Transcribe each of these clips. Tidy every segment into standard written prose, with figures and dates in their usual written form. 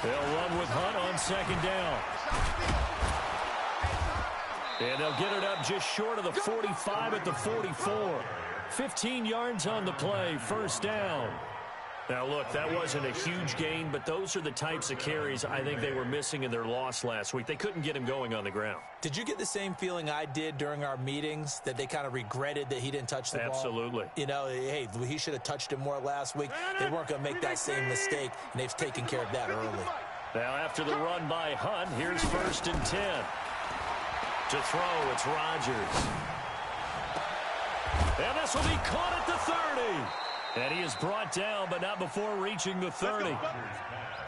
They'll run with Hunt on second down. And they'll get it up just short of the 45 at the 44. 15 yards on the play, first down. Now, look, that wasn't a huge gain, but those are the types of carries I think they were missing in their loss last week. They couldn't get him going on the ground. Did you get the same feeling I did during our meetings, that they kind of regretted that he didn't touch the ball? Absolutely. You know, hey, he should have touched it more last week. They weren't going to make that same mistake, and they've taken care of that early. Now, after the run by Hunt, here's 1st and 10. To throw, it's Rodgers. And this will be caught at the 30. And he is brought down, but not before reaching the 30.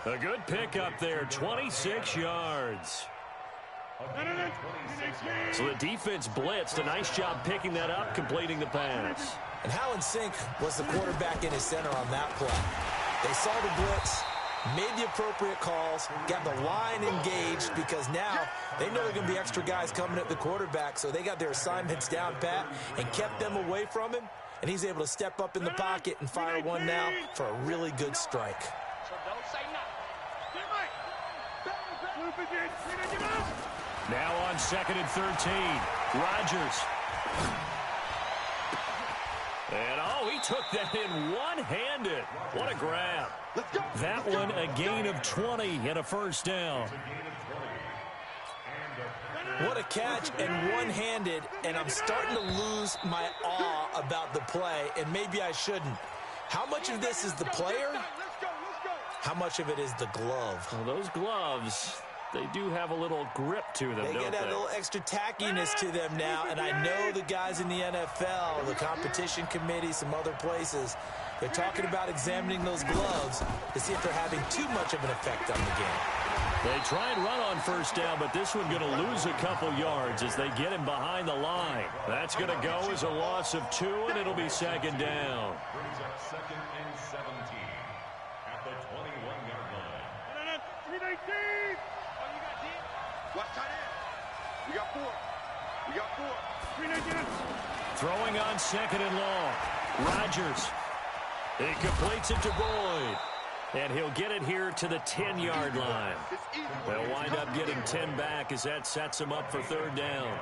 A good pickup there, 26 yards. So the defense blitzed. A nice job picking that up, completing the pass. And Howland Sink was the quarterback in his center on that play. They saw the blitz, made the appropriate calls, got the line engaged, because now they know there are going to be extra guys coming at the quarterback, so they got their assignments down pat and kept them away from him. And he's able to step up in the pocket and fire one now for a really good strike. Now on 2nd and 13, Rodgers. And, he took that in one-handed. What a grab. That one, a gain of 20 and a first down. What a catch, and one-handed, and I'm starting to lose my awe about the play, and maybe I shouldn't. How much of this is the player? How much of it is the glove? Well, those gloves, they do have a little grip to them, They get a little extra tackiness to them now, and I know the guys in the NFL, the competition committee, some other places, they're talking about examining those gloves to see if they're having too much of an effect on the game. They try and run on first down, but this one going to lose a couple yards as they get him behind the line. That's going to go as a loss of 2, and it'll be second down. Brings up 2nd and 17 at the 21-yard line. 319. Oh, you got deep. Watch tight end. We got 4. We got 4. 319. Throwing on 2nd and long. Rodgers. He completes it to Boyd. And he'll get it here to the 10-yard line. They'll wind up getting 10 back as that sets him up for 3rd down.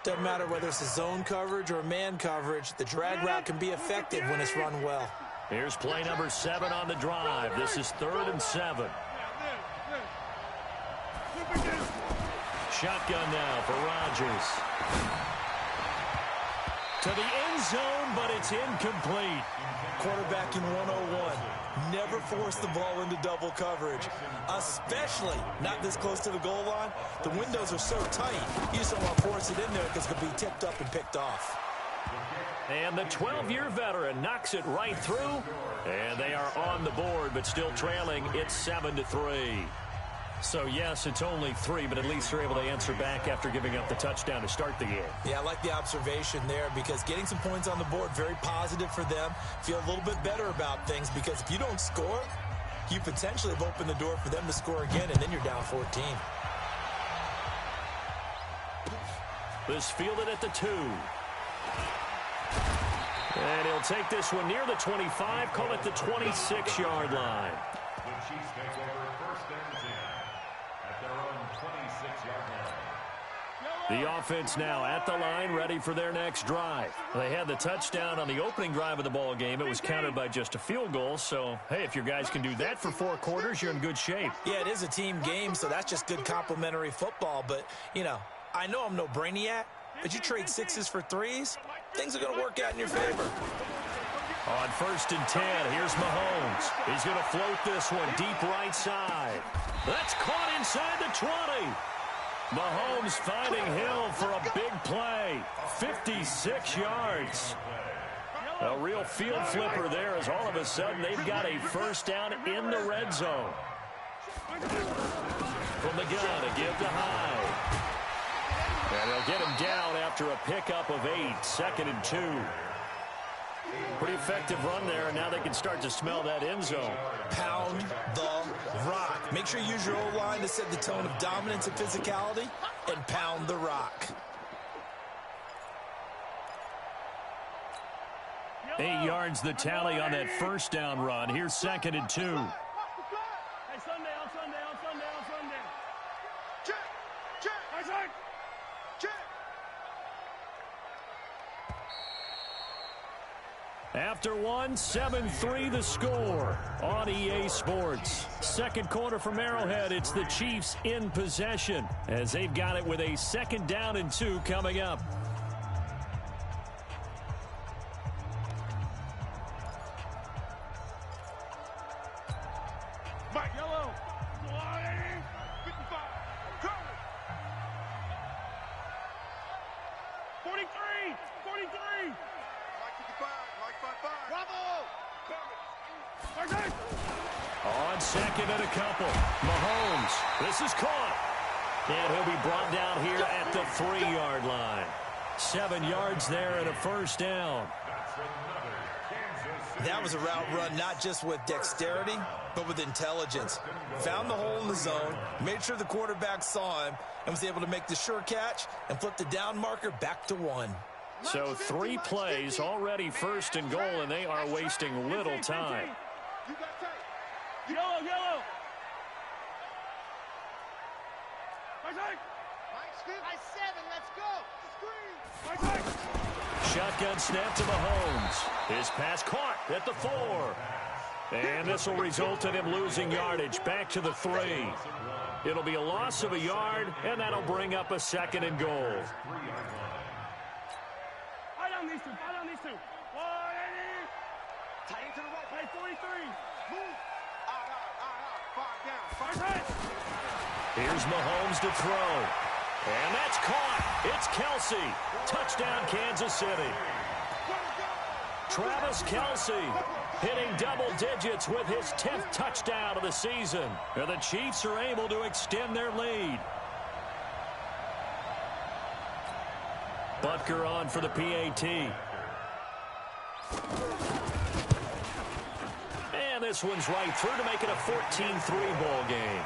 Doesn't matter whether it's a zone coverage or man coverage, the drag route can be effective when it's run well. Here's play number 7 on the drive. This is 3rd and 7. Shotgun now for Rodgers. To the end zone, but it's incomplete. Quarterback in 101. Never force the ball into double coverage, especially not this close to the goal line. The windows are so tight, you just don't want to force it in there because it could be tipped up and picked off. And the 12-year veteran knocks it right through, and they are on the board, but still trailing. It's 7-3. So, yes, it's only 3, but at least they're able to answer back after giving up the touchdown to start the game. Yeah, I like the observation there, because getting some points on the board, very positive for them. Feel a little bit better about things, because if you don't score, you potentially have opened the door for them to score again, and then you're down 14. This fielded at the 2. And he'll take this one near the 25, call it the 26-yard line. The Chiefs take over 1st and 10 at their own 26-yard line. The offense now at the line, ready for their next drive. They had the touchdown on the opening drive of the ball game. It was countered by just a field goal. So, hey, if your guys can do that for 4 quarters, you're in good shape. Yeah, it is a team game, so that's just good complimentary football. But, you know, I know I'm no brainiac, but you trade 6s for 3s, things are going to work out in your favor. On 1st and 10, here's Mahomes. He's going to float this one deep right side. That's caught inside the 20. Mahomes finding Hill for a big play. 56 yards. A real field flipper there, as all of a sudden they've got a first down in the red zone. From the gun, a give to Hyde. And they'll get him down after a pickup of 8, 2nd and 2. Pretty effective run there, and now they can start to smell that end zone. Pound the rock. Make sure you use your O-line to set the tone of dominance and physicality, and pound the rock. 8 yards the tally on that first down run. Here's 2nd and 2. Hey, Sunday, on Sunday. Check. Hey, check. After one, 7-3 the score on EA Sports. Second quarter from Arrowhead, it's the Chiefs in possession as they've got it with a 2nd down and 2 coming up. Mike, yellow. 55. Cover. 43. Mike 55. Mike 55. Bravo. Cover. On 2nd and a couple, Mahomes. This is caught. And he'll be brought down here at the 3-yard line. 7 yards there and a first down. That was a route run not just with dexterity, but with intelligence. Found the hole in the zone, made sure the quarterback saw him, and was able to make the sure catch and flip the down marker back to 1. So 3 plays, already 1st and goal, and they are wasting little time. You got tape. Yellow. Mike 7, let's go. Screen. Shotgun snap to Mahomes. His pass caught at the 4. And this will result in him losing yardage back to the 3. It'll be a loss of a yard, and that'll bring up a 2nd and goal. Eye down these two. 180. Tight into the right. Play 43. Move. 5 down. Here's Mahomes to throw. And that's caught. It's Kelce. Touchdown, Kansas City. Travis Kelce hitting double digits with his 10th touchdown of the season. And the Chiefs are able to extend their lead. Butker on for the PAT. And this one's right through to make it a 14-3 ball game.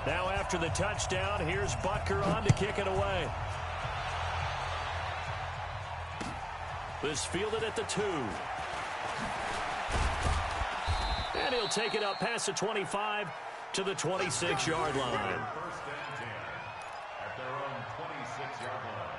Now after the touchdown, here's Butker on to kick it away. This fielded at the 2. And he'll take it up past the 25 to the 26-yard line. First and 10 at their own 26-yard line.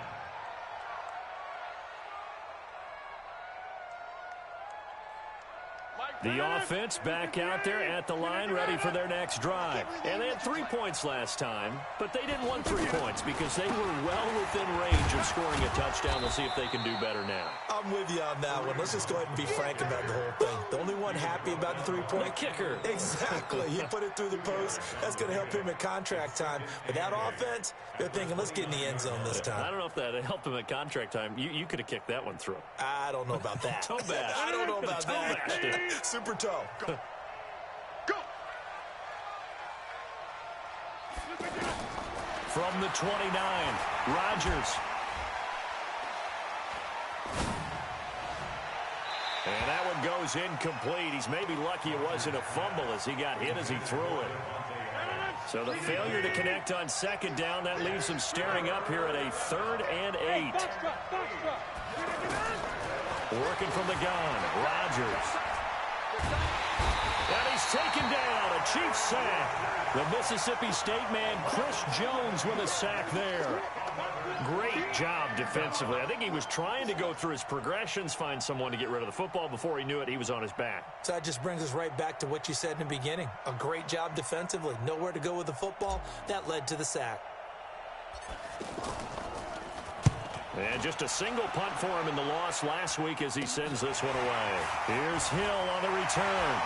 The offense back out there at the line, ready for their next drive. And they had 3 points last time, but they didn't want 3 points because they were well within range of scoring a touchdown. We'll see if they can do better now. I'm with you on that one. Let's just go ahead and be frank about the whole thing. The only one happy about the 3-point kicker. Exactly. He put it through the post. That's going to help him at contract time. But that offense, they're thinking, let's get in the end zone this time. I don't know if that helped him at contract time. You could have kicked that one through. I don't know about that. Toe bash. I don't know about that. Toe bash. Super toe. Go. From the 29, Rodgers. And that one goes incomplete. He's maybe lucky it wasn't a fumble as he got hit as he threw it. So the failure to connect on 2nd down, that leaves him staring up here at a 3rd and 8. Working from the gun, Rodgers. And he's taken down, a Chiefs sack. The Mississippi State man, Chris Jones, with a sack there. Great job defensively. I think he was trying to go through his progressions, find someone to get rid of the football. Before he knew it, he was on his back. So that just brings us right back to what you said in the beginning. A great job defensively. Nowhere to go with the football. That led to the sack. And just a single punt for him in the loss last week as he sends this one away. Here's Hill on the return.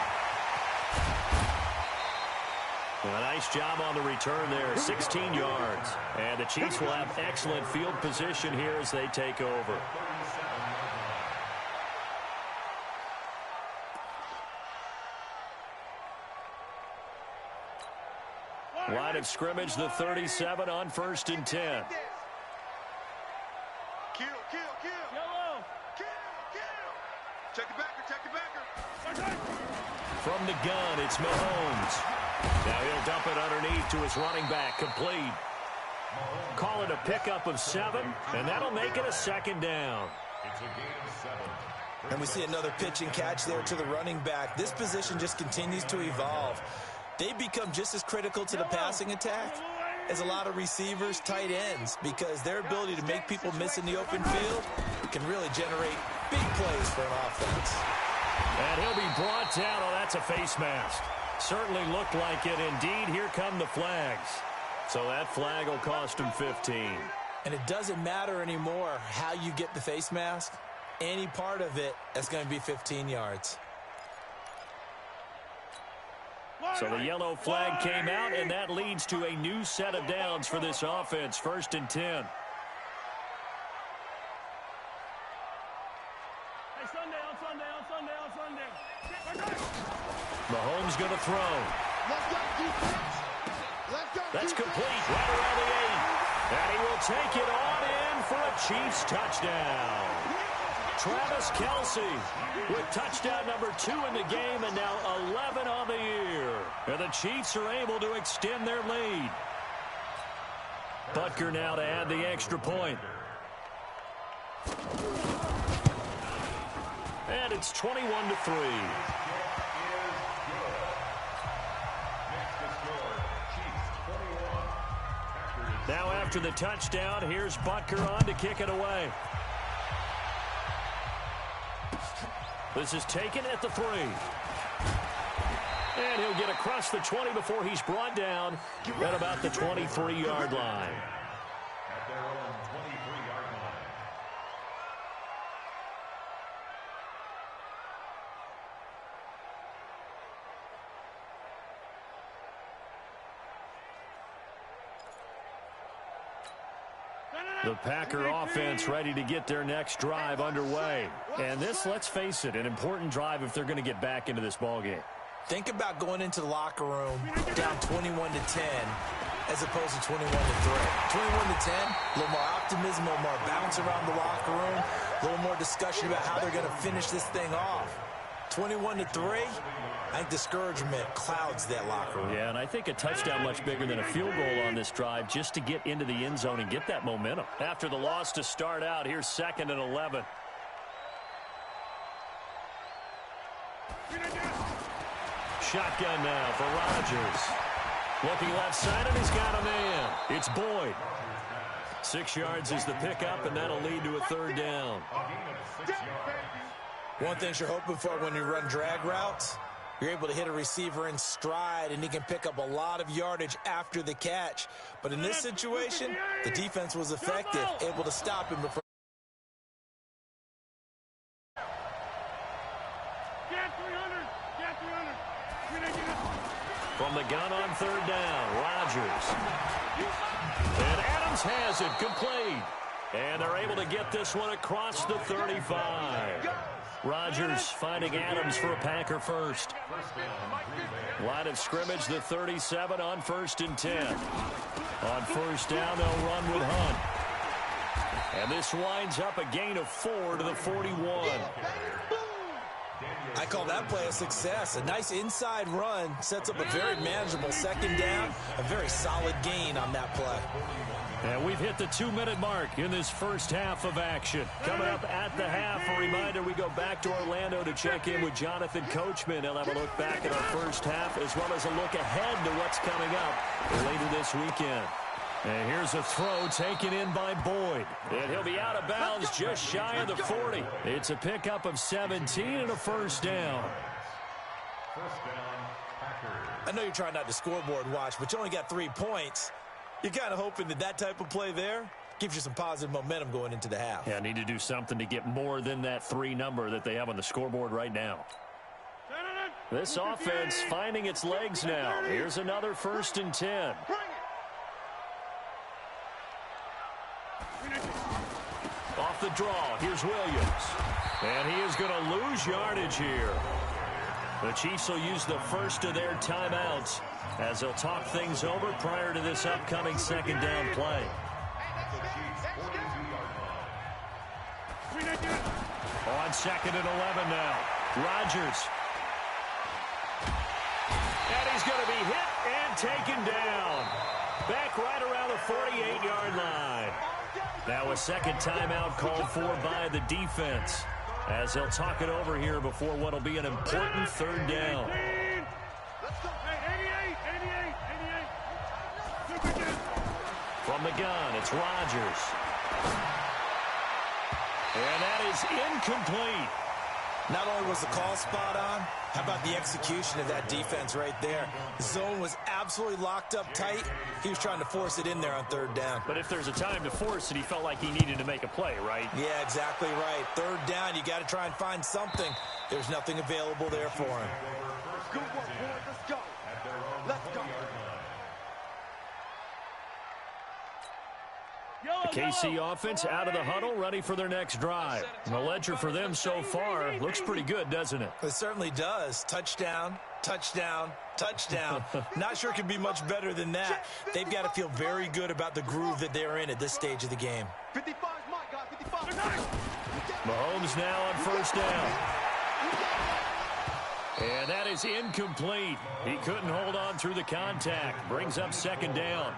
A nice job on the return there, 16 yards. And the Chiefs will have excellent field position here as they take over. Line of scrimmage, the 37 on 1st and 10. Kill, kill, kill. Yellow. Kill, kill. Check the backer, check the backer. From the gun, it's Mahomes. Now he'll dump it underneath to his running back, complete. Call it a pickup of 7, and that'll make it a second down. It's a gain of 7. And we see another pitch and catch there to the running back. This position just continues to evolve. They become just as critical to the passing attack as a lot of receivers, tight ends, because their ability to make people miss in the open field can really generate big plays for an offense. And he'll be brought down. Oh, that's a face mask. Certainly looked like it. Indeed, here come the flags. So that flag will cost him 15. And it doesn't matter anymore how you get the face mask. Any part of it, that's going to be 15 yards. So the yellow flag came out, and that leads to a new set of downs for this offense. 1st and 10. Hey, Sunday, on Sunday, on Sunday, on Sunday. Mahomes going to throw. Let's go, defense. Let's go, That's defense. complete right around the 8. And he will take it on in for a Chiefs touchdown. Travis Kelce with touchdown number 2 in the game, and now 11 on the year. And the Chiefs are able to extend their lead. Butker now to add the extra point. And it's 21-3. Now after the touchdown, here's Butker on to kick it away. This is taken at the 3. And he'll get across the 20 before he's brought down at about the 23-yard line. At their own 23-yard line. The Packer offense ready to get their next drive underway. And this, let's face it, an important drive if they're going to get back into this ballgame. Think about going into the locker room down 21-10 as opposed to 21-3. 21-10, a little more optimism, a little more bounce around the locker room, a little more discussion about how they're going to finish this thing off. 21-3, I think discouragement clouds that locker room. Yeah, and I think a touchdown much bigger than a field goal on this drive just to get into the end zone and get that momentum. After the loss to start out, here's 2nd and 11. Shotgun now for Rodgers. Looking left side, and he's got a man. It's Boyd. 6 yards is the pickup, and that'll lead to a 3rd down. One thing you're hoping for when you run drag routes, you're able to hit a receiver in stride, and he can pick up a lot of yardage after the catch. But in this situation, the defense was effective, able to stop him before. From the gun on 3rd down, Rodgers. And Adams has it complete. And they're able to get this one across the 35. Rodgers finding Adams for a Packer first. Line of scrimmage, the 37 on 1st and 10. On 1st down, they'll run with Hunt. And this winds up a gain of 4 to the 41. I call that play a success. A nice inside run sets up a very manageable 2nd down. A very solid gain on that play. And we've hit the 2-minute mark in this first half of action. Coming up at the half, a reminder, we go back to Orlando to check in with Jonathan Coachman. He'll have a look back at our first half as well as a look ahead to what's coming up later this weekend. And here's a throw taken in by Boyd. And he'll be out of bounds just shy of the 40. It's a pickup of 17 and a 1st down. I know you're trying not to scoreboard watch, but you only got 3 points. You're kind of hoping that type of play there gives you some positive momentum going into the half. Yeah, need to do something to get more than that 3 number that they have on the scoreboard right now. This offense finding its legs now. Here's another 1st and 10. Off the draw, here's Williams. And he is going to lose yardage here. The Chiefs will use the first of their timeouts as they'll talk things over prior to this upcoming 2nd down play. on 2nd and 11 now. Rodgers. And he's going to be hit and taken down. Back right around the 48-yard line. Now a second timeout called for by the defense, as they'll talk it over here before what will be an important third down. From the gun, it's Rodgers. And that is incomplete. Not only was the call spot on, how about the execution of that defense right there? The zone was absolutely locked up tight. He was trying to force it in there on third down. But if there's a time to force it, he felt like he needed to make a play, right? Yeah, exactly right. Third down, you got to try and find something. There's nothing available there for him. Good work, boys. Let's go. Let's go. The KC offense out of the huddle, ready for their next drive. And the ledger for them so far looks pretty good, doesn't it? It certainly does. Touchdown, touchdown, touchdown. Not sure it can be much better than that. They've got to feel very good about the groove that they're in at this stage of the game. 55 is mine, guys. 55. Mahomes now on first down. And that is incomplete. He couldn't hold on through the contact. Brings up second down.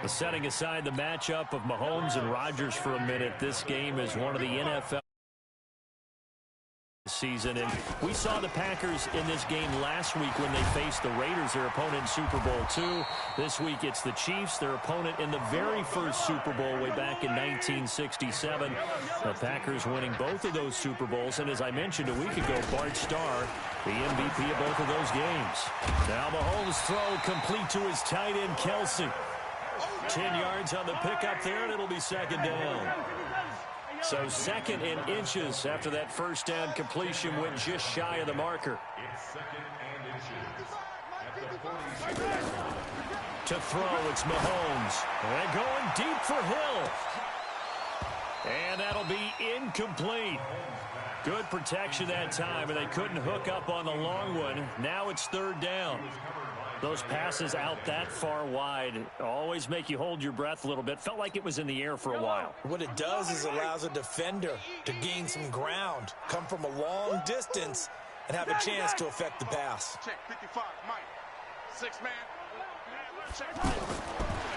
Setting aside the matchup of Mahomes and Rodgers for a minute, this game is one of the NFL season. And we saw the Packers in this game last week when they faced the Raiders, their opponent in Super Bowl II. This week it's the Chiefs, their opponent in the very first Super Bowl way back in 1967. The Packers winning both of those Super Bowls. And as I mentioned a week ago, Bart Starr, the MVP of both of those games. Now Mahomes' throw complete to his tight end, Kelsey. 10 yards on the pickup there, and it'll be second down. So second in inches after that first down completion went just shy of the marker. It's second and inches. To throw, it's Mahomes. And going deep for Hill. And that'll be incomplete. Good protection that time, and they couldn't hook up on the long one. Now it's third down. Those passes out that far wide always make you hold your breath a little bit. Felt like it was in the air for a while. What it does is allows a defender to gain some ground, come from a long distance, and have a chance to affect the pass. Check 55, Mike. 6 man. Check.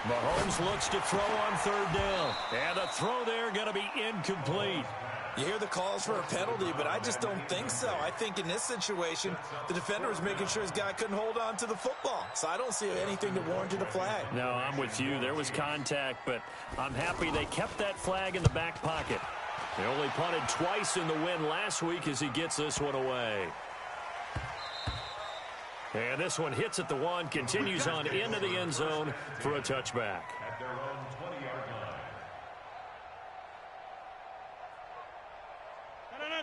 Mahomes looks to throw on third down. And the throw there going to be incomplete. You hear the calls for a penalty, but I just don't think so. I think in this situation, the defender was making sure his guy couldn't hold on to the football. So I don't see anything that warranted a flag. No, I'm with you. There was contact, but I'm happy they kept that flag in the back pocket. They only punted twice in the win last week as he gets this one away. And this one hits at the one, continues on into the end zone for a touchback. At their own 20-yard line.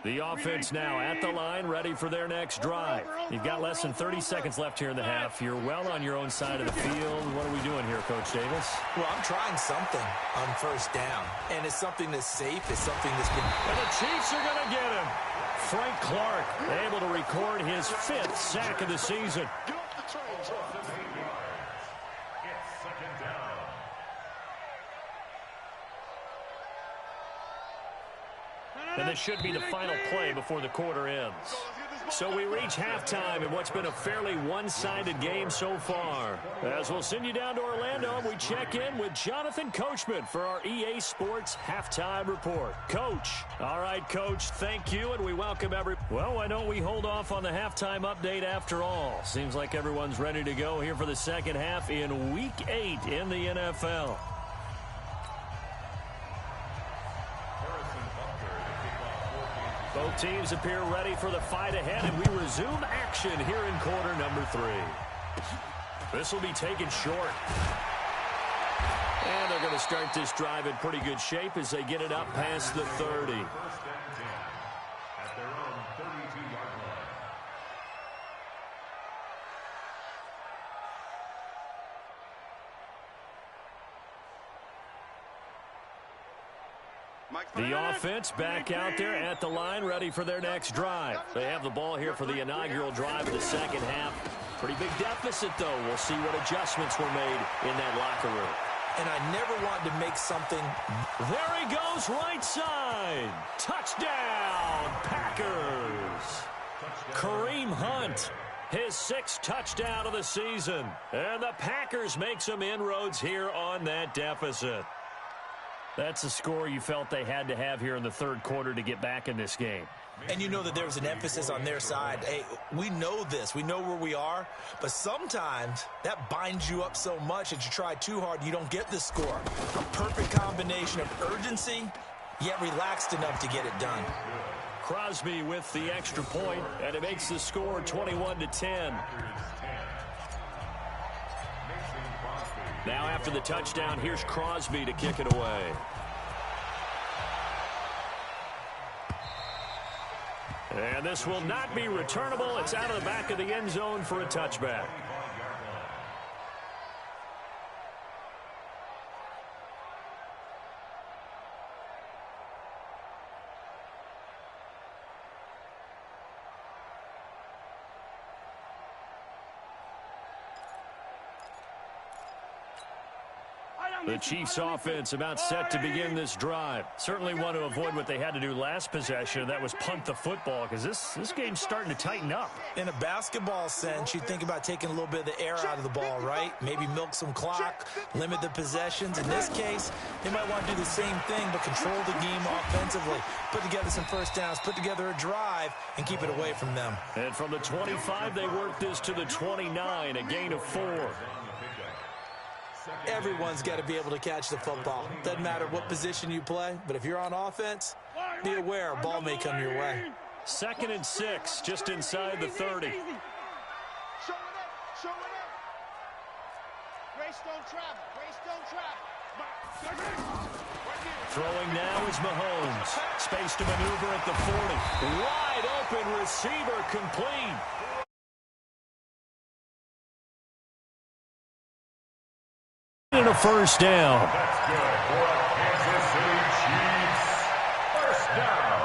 The offense now at the line, ready for their next drive. You've got less than 30 seconds left here in the half. You're well on your own side of the field. What are we doing here, Coach Davis? Well, I'm trying something on first down, and it's something that's safe. It's something that's been... And the Chiefs are going to get him. Frank Clark able to record his 5th sack of the season. Get off the train, It's second down. And this should be the final play before the quarter ends. So we reach halftime in what's been a fairly one-sided game so far. As we'll send you down to Orlando, we check in with Jonathan Coachman for our EA Sports Halftime Report. Coach. All right, Coach, thank you, and we welcome Well, why don't we hold off on the halftime update after all? Seems like everyone's ready to go here for the second half in Week 8 in the NFL. Both teams appear ready for the fight ahead, and we resume action here in quarter number 3. This will be taken short. And they're going to start this drive in pretty good shape as they get it up past the 30. First and 10 at their own 32-yard line. The offense back out there at the line, ready for their next drive. They have the ball here for the inaugural drive of the second half. Pretty big deficit, though. We'll see what adjustments were made in that locker room. And I never wanted to make something. There he goes, right side. Touchdown, Packers. Kareem Hunt, his 6th touchdown of the season. And the Packers make some inroads here on that deficit. That's a score you felt they had to have here in the third quarter to get back in this game. And you know that there was an emphasis on their side. Hey, we know this. We know where we are. But sometimes that binds you up so much that you try too hard, you don't get the score. A perfect combination of urgency, yet relaxed enough to get it done. Crosby with the extra point, and it makes the score 21-10. Now after the touchdown, here's Crosby to kick it away. And this will not be returnable. It's out of the back of the end zone for a touchback. The Chiefs offense about set to begin this drive. Certainly want to avoid what they had to do last possession. That was punt the football, because this game's starting to tighten up. In a basketball sense, you think about taking a little bit of the air out of the ball, right? Maybe milk some clock, limit the possessions. In this case, they might want to do the same thing, but control the game offensively. Put together some first downs, put together a drive, and keep it away from them. And from the 25, they work this to the 29, a gain of 4. Everyone's got to be able to catch the football. Doesn't matter what position you play, but if you're on offense, be aware a ball may come your way. 2nd and 6, just inside the 30. Show it up. Show it up. Grace don't travel. Grace don't travel. Throwing now is Mahomes. Space to maneuver at the 40. Wide open receiver complete. And a first down. That's good for a Kansas City Chiefs. First down.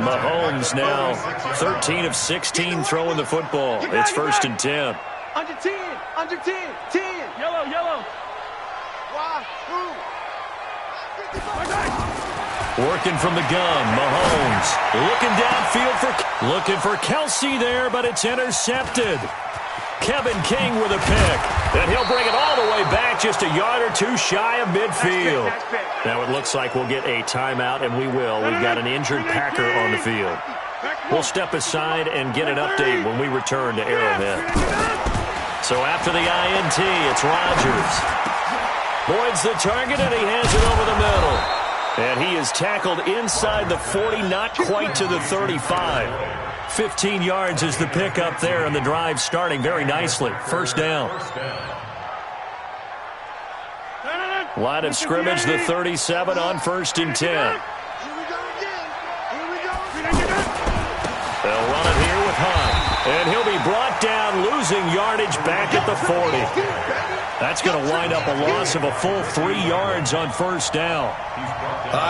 Mahomes now 13 of 16 throwing the football. It's 1st and 10. Under 10. Under 10. 10. Yellow, yellow. Why? Working from the gun, Mahomes looking downfield looking for Kelsey there, but it's intercepted. Kevin King with a pick, and he'll bring it all the way back just a yard or two shy of midfield. Now it looks like we'll get a timeout, and we will. We've got an injured Packer on the field. We'll step aside and get an update when we return to Arrowhead. So after the INT, it's Rodgers. Boyd's the target, and he hands it over the middle. And he is tackled inside the 40, not quite to the 35. 15 yards is the pickup there, and the drive starting very nicely. First down. Line of scrimmage, the 37 on 1st and 10. Here we go again. Here we go. They'll run it here with Hunt. And he'll be brought down, losing yardage back at the 40. That's going to wind up a loss of a full 3 yards on first down.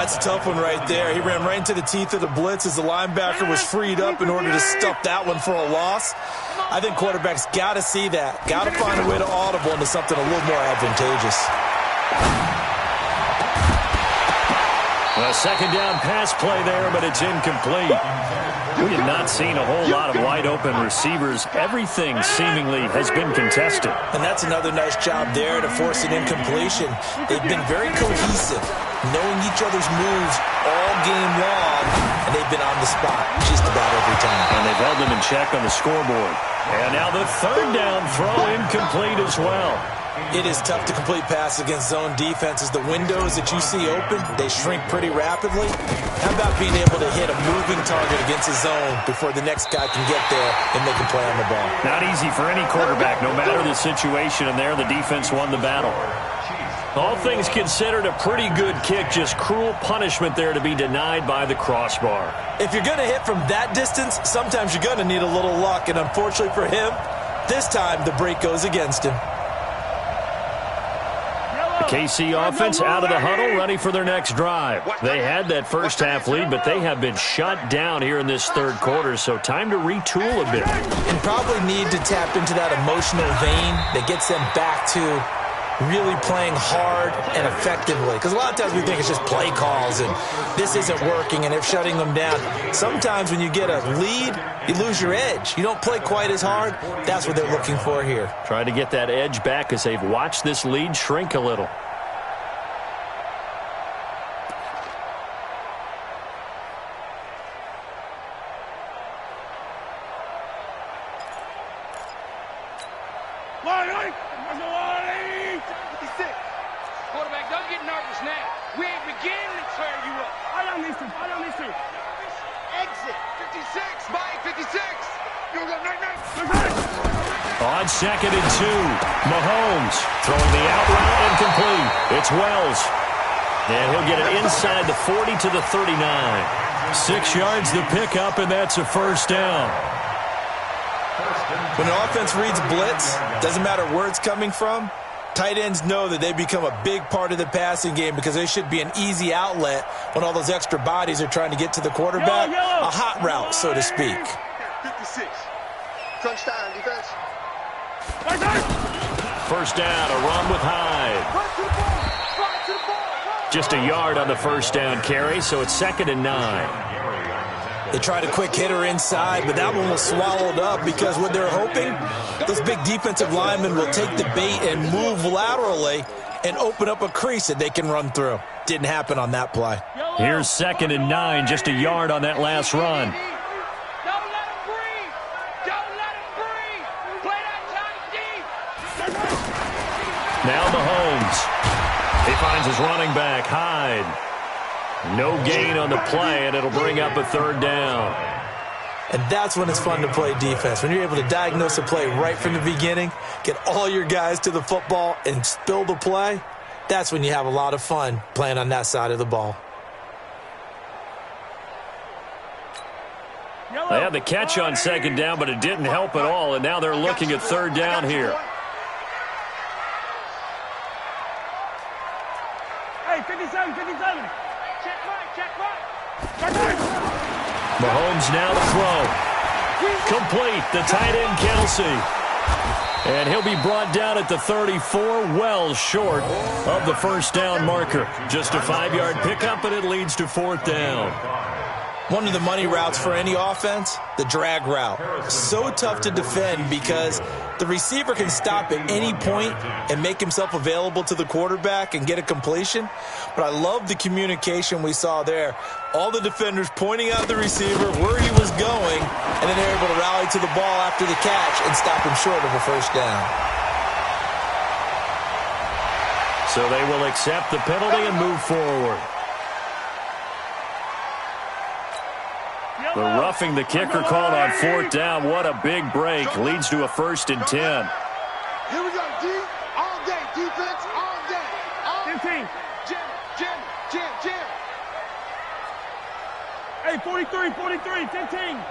It's a tough one right there. He ran right into the teeth of the blitz as the linebacker was freed up in order to stuff that one for a loss. I think quarterbacks got to see that. Got to find a way to audible into something a little more advantageous. A second down pass play there, but it's incomplete. We have not seen a whole lot of wide-open receivers. Everything seemingly has been contested. And that's another nice job there to force an incompletion. They've been very cohesive, knowing each other's moves all game long, and they've been on the spot just about every time. And they've held them in check on the scoreboard. And now the third down throw incomplete as well. It is tough to complete passes against zone defenses. The windows that you see open, they shrink pretty rapidly. How about being able to hit a moving target against a zone before the next guy can get there and make a play on the ball? Not easy for any quarterback, no matter the situation, and there the defense won the battle. All things considered, a pretty good kick, just cruel punishment there to be denied by the crossbar. If you're going to hit from that distance, sometimes you're going to need a little luck, and unfortunately for him, this time the break goes against him. The KC offense out of the huddle, ready for their next drive. They had that first half lead, but they have been shut down here in this third quarter, so time to retool a bit. And probably need to tap into that emotional vein that gets them back to really playing hard and effectively. Because a lot of times we think it's just play calls and this isn't working and they're shutting them down. Sometimes when you get a lead, you lose your edge. You don't play quite as hard. That's what they're looking for here. Trying to get that edge back as they've watched this lead shrink a little. Quarterback, don't get nervous now. We ain't beginning to tear you up. I don't need to. Exit. 56. Mike, 56. You're going to On 2nd and 2, Mahomes throwing the out route incomplete. It's Wells. And he'll get it inside the 40 to the 39. 6 yards the pickup, and that's a first down. When an offense reads blitz, doesn't matter where it's coming from, tight ends know that they become a big part of the passing game because they should be an easy outlet when all those extra bodies are trying to get to the quarterback. A hot route, so to speak. 56. Crunch time, defense. First down, a run with Hyde. Just a yard on the first down carry, so it's 2nd and 9. They tried a quick hitter inside, but that one was swallowed up because what they're hoping, those big defensive linemen will take the bait and move laterally and open up a crease that they can run through. Didn't happen on that play. Here's 2nd and 9, just a yard on that last run. Don't let him breathe. Don't let him breathe. Play that tight deep. Now Mahomes. He finds his running back, Hyde. No gain on the play, and it'll bring up a 3rd down. And that's when it's fun to play defense. When you're able to diagnose a play right from the beginning, get all your guys to the football and spill the play, that's when you have a lot of fun playing on that side of the ball. They had the catch on 2nd down, but it didn't help at all, and now they're looking at 3rd down here. Hey, 57. Check right. Mahomes now to throw. Complete, the tight end Kelsey. And he'll be brought down at the 34, well short of the first down marker. Just a 5-yard pickup, and it leads to 4th down. One of the money routes for any offense, the drag route. So tough to defend because the receiver can stop at any point and make himself available to the quarterback and get a completion. But I love the communication we saw there. All the defenders pointing out the receiver where he was going, and then they're able to rally to the ball after the catch and stop him short of a first down. So they will accept the penalty and move forward. The roughing the kicker called on 4th down. What a big break. Leads to a 1st and 10. Here we go, D. All day, defense, all day. 15. Jam. Hey, 43, 15.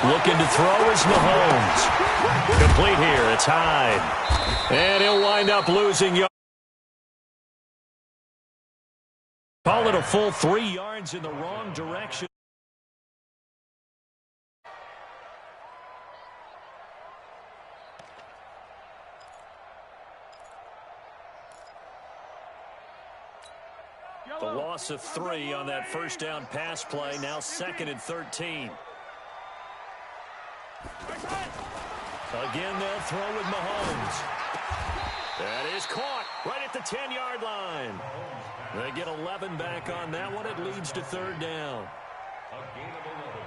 Looking to throw is Mahomes. Complete here. It's Hyde. And he'll wind up losing yards. Call it a full 3 yards in the wrong direction. The loss of 3 on that first down pass play. Now 2nd and 13. Again, they'll throw with Mahomes. That is caught right at the 10-yard line. They get 11 back on that one. It leads to 3rd down.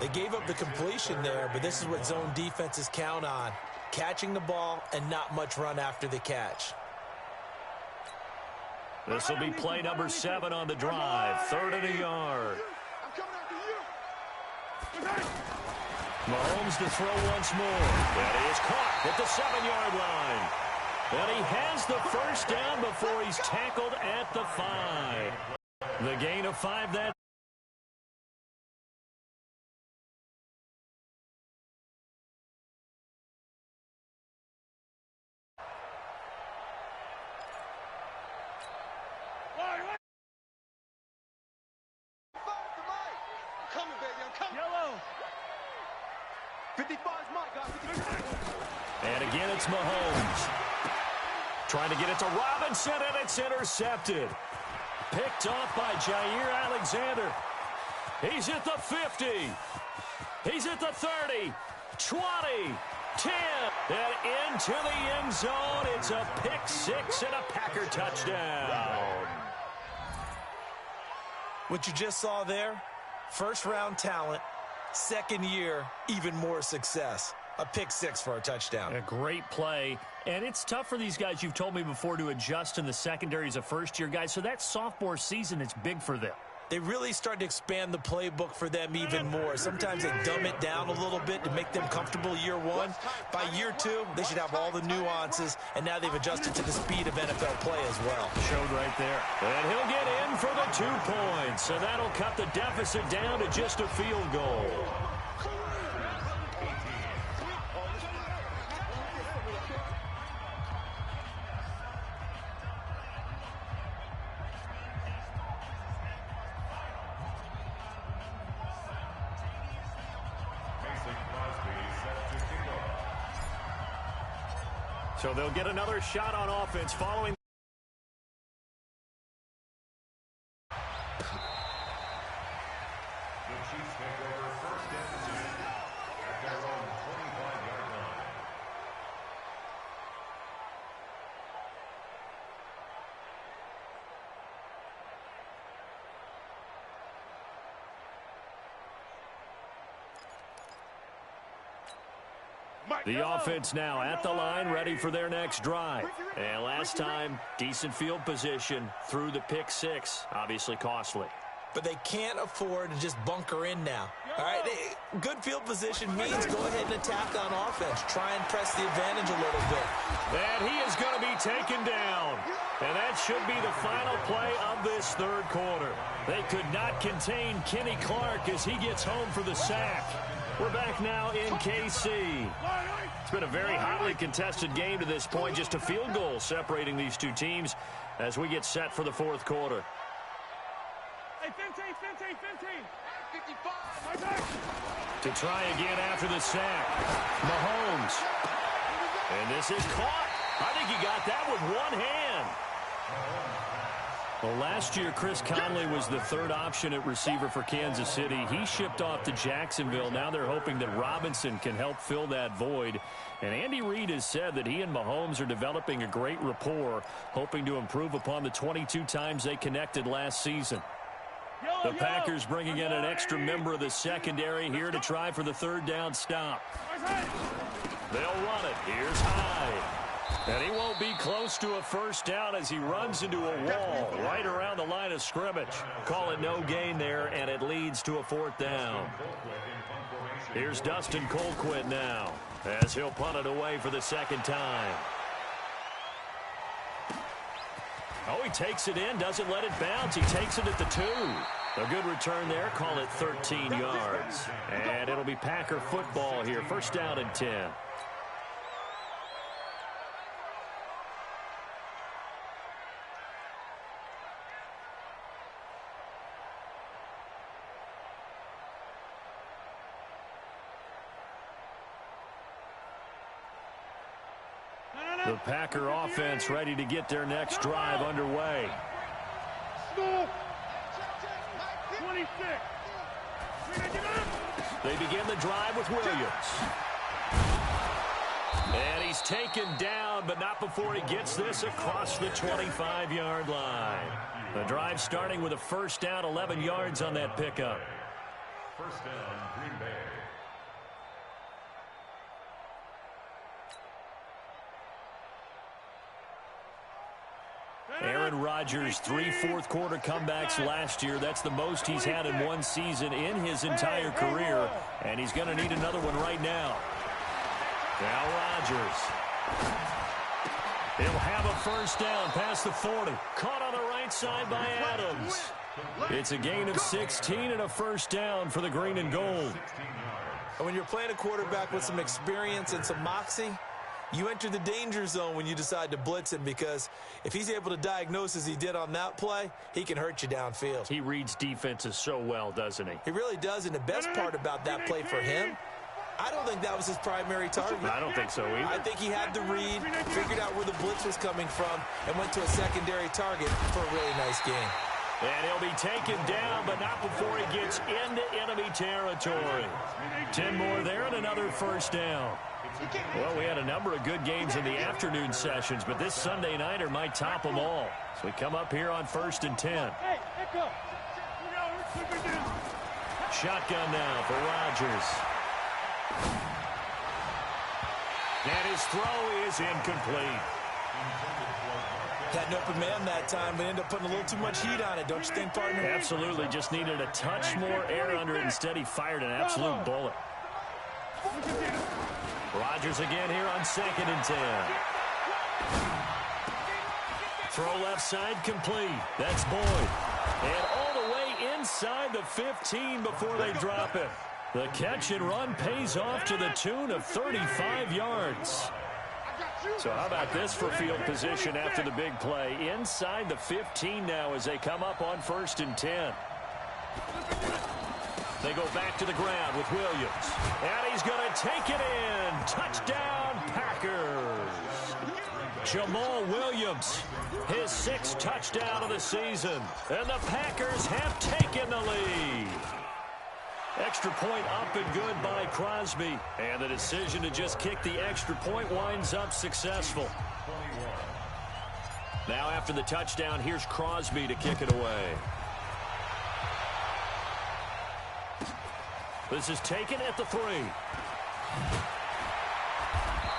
They gave up the completion there, but this is what zone defenses count on. Catching the ball and not much run after the catch. This will be play number 7 on the drive. 3rd and a yard. I'm coming after you. Mahomes to throw once more. That is caught at the 7-yard line. And he has the first down before he's tackled at the 5. The gain of 5 that. Coming, baby, I'm coming. Yellow. 55 is Mike, guys. And again, it's Mahomes. Trying to get it to Robinson, and it's intercepted. Picked off by Jair Alexander. He's at the 50. He's at the 30, 20, 10, and into the end zone. It's a pick six and a Packer touchdown. What you just saw there, first-round talent, second year, even more success. A pick six for a touchdown. A great play. And it's tough for these guys, you've told me before, to adjust in the secondary as a first-year guy. So that sophomore season, it's big for them. They really start to expand the playbook for them even more. Sometimes they dumb it down a little bit to make them comfortable year one. By year two, they should have all the nuances, and now they've adjusted to the speed of NFL play as well. Showed right there. And he'll get in for the 2 points, and that'll cut the deficit down to just a field goal. So they'll get another shot on offense following. The Chiefs take over first and 10 at their own 25-yard line. The offense now at the line, ready for their next drive. And last time, decent field position through the pick six. Obviously costly. But they can't afford to just bunker in now. All right, good field position means go ahead and attack on offense. Try and press the advantage a little bit. And he is going to be taken down. And that should be the final play of this third quarter. They could not contain Kenny Clark as he gets home for the sack. We're back now in KC. It's been a very hotly contested game to this point. Just a field goal separating these two teams as we get set for the fourth quarter. Hey, 15. 55. To try again after the sack, Mahomes. And this is caught. I think he got that with one hand. Well, last year, Chris Conley was the third option at receiver for Kansas City. He shipped off to Jacksonville. Now they're hoping that Robinson can help fill that void. And Andy Reid has said that he and Mahomes are developing a great rapport, hoping to improve upon the 22 times they connected last season. The Packers bringing in an extra member of the secondary here to try for the third down stop. They'll run it. Here's Hyde. And he won't be close to a first down as he runs into a wall right around the line of scrimmage. Call it no gain there, and it leads to a fourth down. Here's Dustin Colquitt now as he'll punt it away for the second time. Oh, he takes it in, doesn't let it bounce. He takes it at the 2. A good return there. Call it 13 yards. And it'll be Packer football here. First down and 10. The Packer offense ready to get their next drive underway. 26. They begin the drive with Williams. And he's taken down, but not before he gets this across the 25-yard line. The drive starting with a first down, 11 yards on that pickup. First down, Green Bay. Aaron Rodgers, 3 fourth-quarter comebacks last year. That's the most he's had in one season in his entire career, and he's going to need another one right now. Now Rodgers. He'll have a first down past the 40. Caught on the right side by Adams. It's a gain of 16 and a first down for the green and gold. And when you're playing a quarterback with some experience and some moxie, you enter the danger zone when you decide to blitz him, because if he's able to diagnose as he did on that play, he can hurt you downfield. He reads defenses so well, doesn't he? He really does, and the best part about that play for him I don't think that was his primary target. I don't think so either. I think he had the read, figured out where the blitz was coming from, and went to a secondary target for a really nice game. And he'll be taken down, but not before he gets into enemy territory. 10 more there and another first down. Well, we had a number of good games in the afternoon sessions, but this Sunday nighter might top them all. So we come up here on 1st and 10. Shotgun now for Rodgers. And his throw is incomplete. Had an open man that time, but ended up putting a little too much heat on it, don't you think, partner? Absolutely. Just needed a touch more air under it. Instead, he fired an absolute bullet. Rodgers again here on 2nd and 10. Throw left side complete. That's Boyd. And all the way inside the 15 before they drop it. The catch and run pays off to the tune of 35 yards. So how about this for field position after the big play? Inside the 15 now as they come up on 1st and 10. They go back to the ground with Williams. And he's going to take it in. Touchdown, Packers. Jamal Williams, his 6th touchdown of the season. And the Packers have taken the lead. Extra point up and good by Crosby. And the decision to just kick the extra point winds up successful. Now after the touchdown, here's Crosby to kick it away. This is taken at the 3.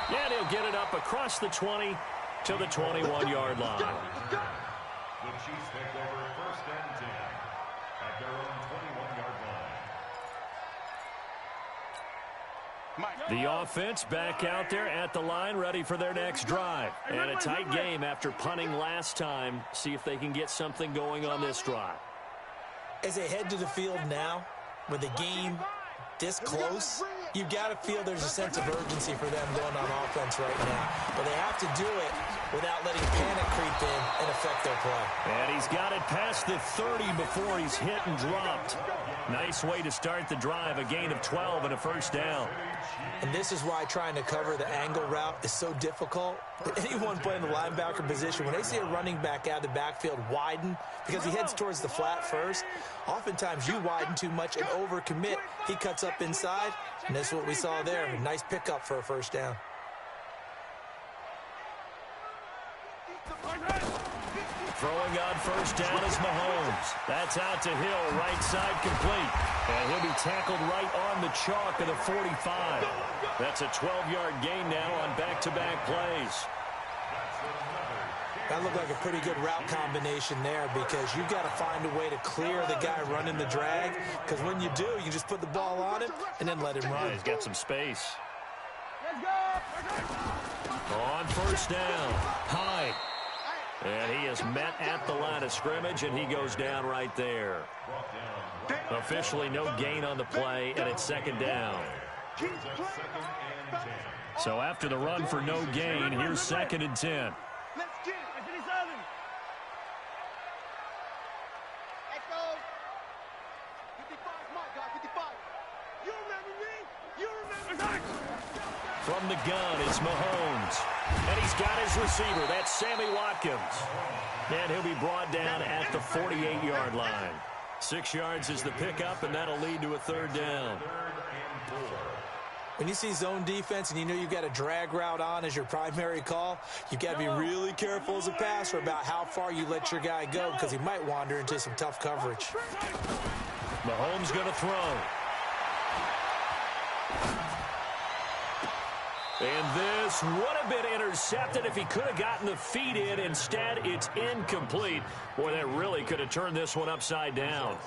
And he'll get it up across the 20 to the 21-yard line. The Chiefs take over 1st and 10 at their own 21-yard line. The offense back out there at the line, ready for their next drive. And a tight game after punting last time. See if they can get something going on this drive. As they head to the field now, with the game this close, you've got to feel there's a sense of urgency for them going on offense right now. But they have to do it without letting panic creep in and affect their play. And he's got it past the 30 before he's hit and dropped. Nice way to start the drive, a gain of 12 and a first down. And this is why trying to cover the angle route is so difficult. Anyone playing the linebacker position, when they see a running back out of the backfield widen, because he heads towards the flat first, oftentimes you widen too much and overcommit. He cuts up inside, and that's what we saw there. A nice pickup for a first down. Throwing on first down is Mahomes. That's out to Hill, right side complete. And he'll be tackled right on the chalk of the 45. That's a 12-yard gain now on back-to-back plays. That looked like a pretty good route combination there because you've got to find a way to clear the guy running the drag, because when you do, you just put the ball on him and then let him run. Yeah, he's got some space. On first down, Hyde. And he is met at the line of scrimmage, and he goes down right there. Officially no gain on the play, and it's 2nd down. So after the run for no gain, here's 2nd and 10. From the gun, it's Mahomes. And he's got his receiver. That's Sammy Watkins. And he'll be brought down at the 48-yard line. 6 yards is the pickup, and that'll lead to a 3rd down. When you see zone defense and you know you've got a drag route on as your primary call, you've got to be really careful as a passer about how far you let your guy go, because he might wander into some tough coverage. Mahomes going to throw. And this would have been intercepted if he could have gotten the feet in. Instead, it's incomplete. Boy, that really could have turned this one upside down.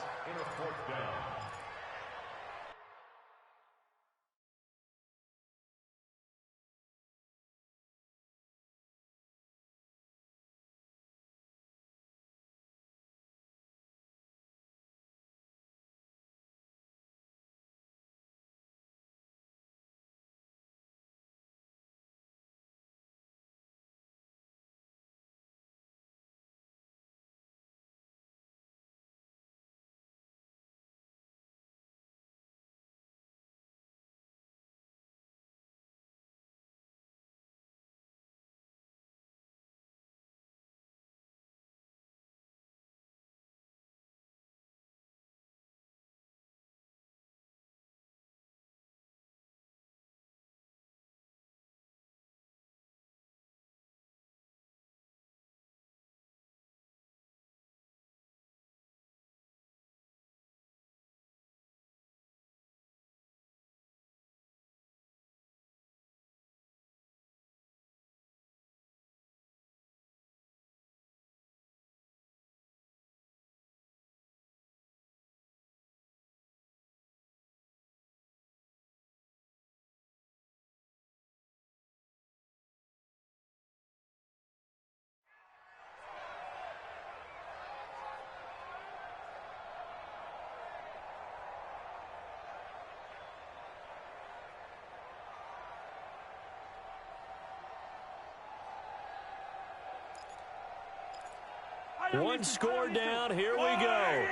One score down. Here we go.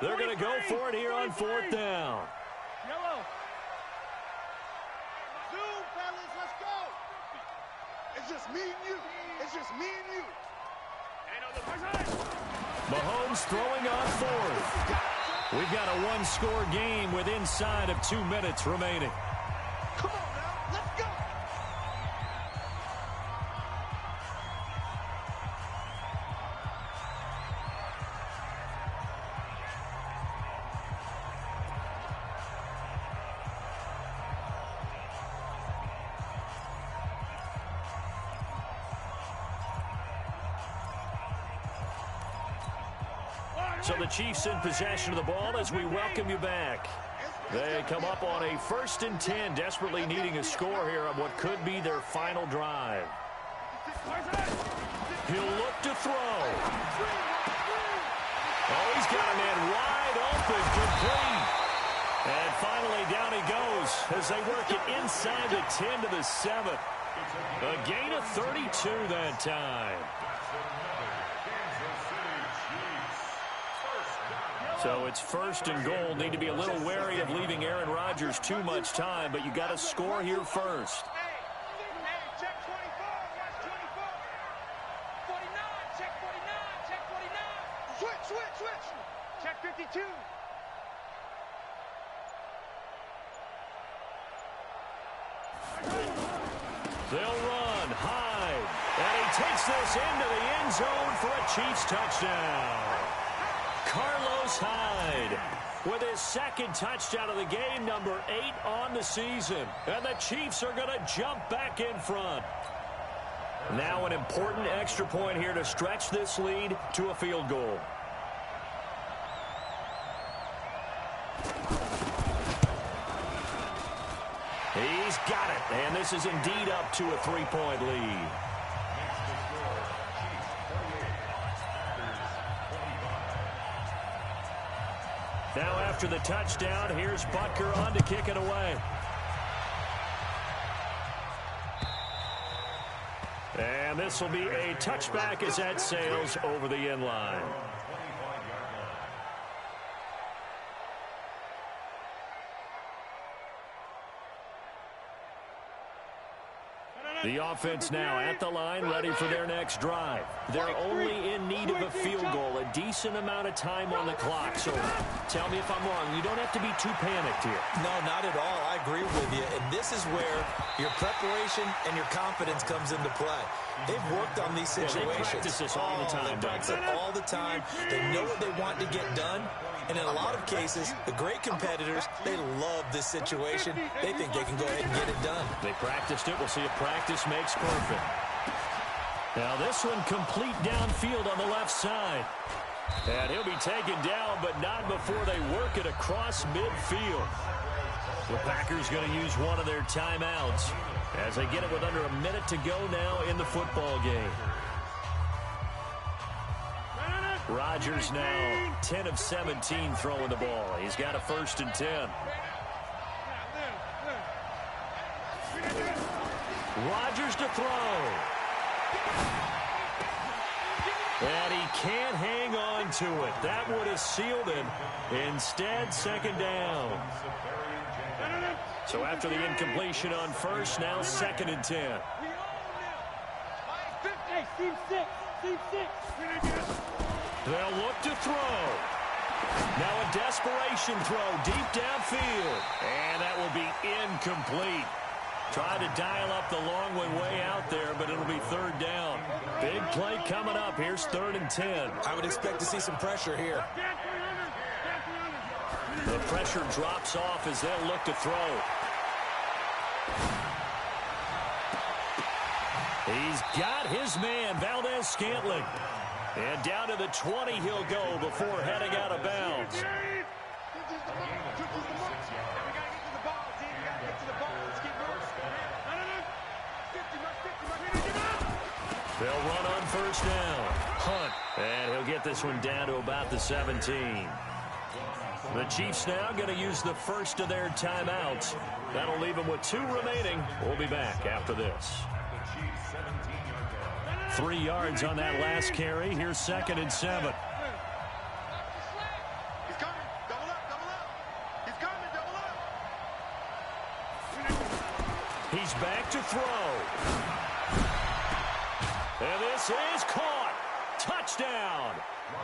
They're going to go for it here on 4th down. Yellow. Zoom, fellas, let's go. It's just me and you. It's just me and you. Mahomes throwing on 4th. We've got a one-score game with inside of 2 minutes remaining. Come on now, let's go. So the Chiefs in possession of the ball as we welcome you back. They come up on a 1st and 10, desperately needing a score here on what could be their final drive. He'll look to throw. Oh, he's got a man wide open, complete. And finally down he goes as they work it inside the 10 to the 7. A gain of 32 that time. So it's 1st and goal. Need to be a little wary of leaving Aaron Rodgers too much time, but you got to score here first. Hey, check 24, watch 24. 49, check 49, check 49. Switch. Check 52. They'll run, hide, and he takes this into the end zone for a Chiefs touchdown. Carlos Hyde with his 2nd touchdown of the game, number 8 on the season. And the Chiefs are going to jump back in front. Now an important extra point here to stretch this lead to a field goal. He's got it, and this is indeed up to a 3-point lead. Now after the touchdown, here's Butker on to kick it away. And this will be a touchback as that sails over the end line. The offense now at the line, ready for their next drive. They're only in need of a field goal, a decent amount of time on the clock. So tell me if I'm wrong. You don't have to be too panicked here. No, not at all. I agree with you. And this is where your preparation and your confidence comes into play. They've worked on these situations. They practice this all the time. They practice it all the time. They know what they want to get done. And in a lot of cases, the great competitors, they love this situation. They think they can go ahead and get it done. They practiced it. We'll see if practice makes perfect. Now this one complete downfield on the left side. And he'll be taken down, but not before they work it across midfield. The Packers going to use one of their timeouts as they get it with under a minute to go now in the football game. Rodgers now 10 of 17 throwing the ball. He's got a 1st and 10. Rodgers to throw. And he can't hang on to it. That would have sealed it. Instead, 2nd down. So after the incompletion on 1st, now 2nd and 10. Hey, team 6. They'll look to throw. Now a desperation throw deep downfield. And that will be incomplete. Tried to dial up the long way out there, but it'll be 3rd down. Big play coming up. Here's 3rd and 10. I would expect to see some pressure here. The pressure drops off as they'll look to throw. He's got his man, Valdez-Scantling. And down to the 20 he'll go before heading out of bounds. They'll run on 1st down. Hunt. And he'll get this one down to about the 17. The Chiefs now going to use the 1st of their timeouts. That'll leave them with 2 remaining. We'll be back after this. 3 yards on that last carry. Here's 2nd and 7. He's coming. Double up, double up. He's coming, double up. He's back to throw. And this is caught. Touchdown.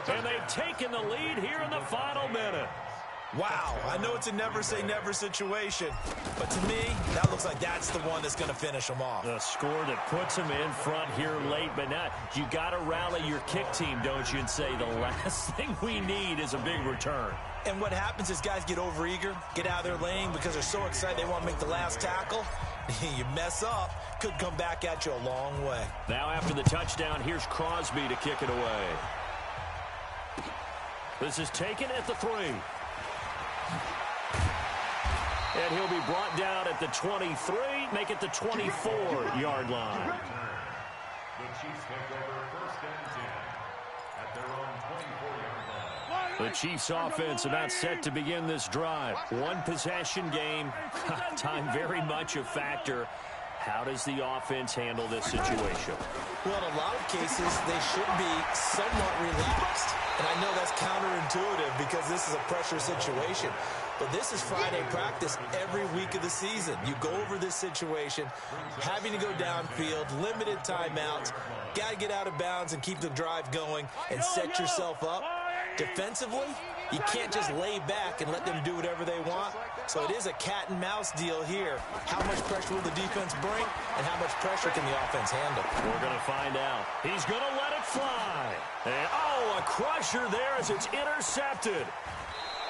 And they've taken the lead here in the final minute. Wow, I know it's a never-say-never situation, but to me, that looks like that's the one that's going to finish them off. The score that puts them in front here late, but now you got to rally your kick team, don't you, and say the last thing we need is a big return. And what happens is guys get overeager, get out of their lane because they're so excited they want to make the last tackle. You mess up, could come back at you a long way. Now after the touchdown, here's Crosby to kick it away. This is taken at the 3. And he'll be brought down at the 23, make it the 24-yard line. The Chiefs take over 1st and 10 at their own 24-yard line. The Chiefs offense about set to begin this drive. One possession game. Time very much a factor. How does the offense handle this situation? Well, in a lot of cases, they should be somewhat relaxed. And I know that's counterintuitive because this is a pressure situation. But this is Friday practice every week of the season. You go over this situation, having to go downfield, limited timeouts, got to get out of bounds and keep the drive going and set yourself up. Defensively, you can't just lay back and let them do whatever they want. So it is a cat and mouse deal here. How much pressure will the defense bring and how much pressure can the offense handle? We're going to find out. He's going to let it fly. And, oh, a crusher there as it's intercepted.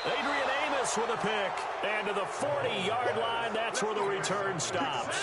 Adrian Amos with a pick. And to the 40-yard line, that's where the return stops.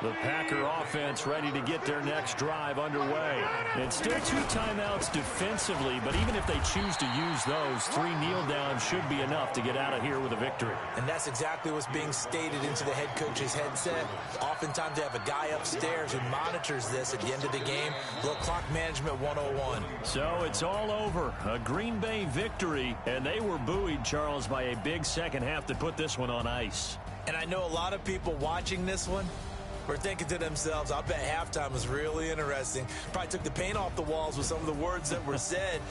The Packer offense ready to get their next drive underway. And still 2 timeouts defensively, but even if they choose to use those, 3 kneel downs should be enough to get out of here with a victory. And that's exactly what's being stated into the head coach's headset. Oftentimes they have a guy upstairs who monitors this at the end of the game. Little clock management 101. So it's all over. A Green Bay victory, and they were buoyed, Charles, by a big second half to put this one on ice. And I know a lot of people watching this one were thinking to themselves, I bet halftime was really interesting. Probably took the paint off the walls with some of the words that were said.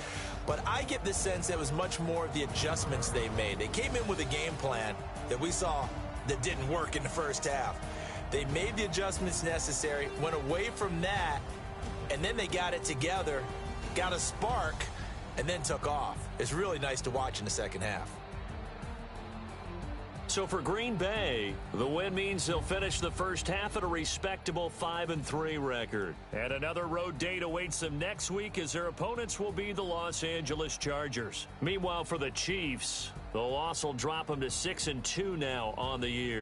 But I get the sense that it was much more of the adjustments they made. They came in with a game plan that we saw that didn't work in the first half. They made the adjustments necessary, went away from that, and then they got it together, got a spark, and then took off. It's really nice to watch in the second half. So for Green Bay, the win means they'll finish the first half at a respectable 5-3 record. And another road date awaits them next week as their opponents will be the Los Angeles Chargers. Meanwhile, for the Chiefs, the loss will drop them to 6-2 now on the year.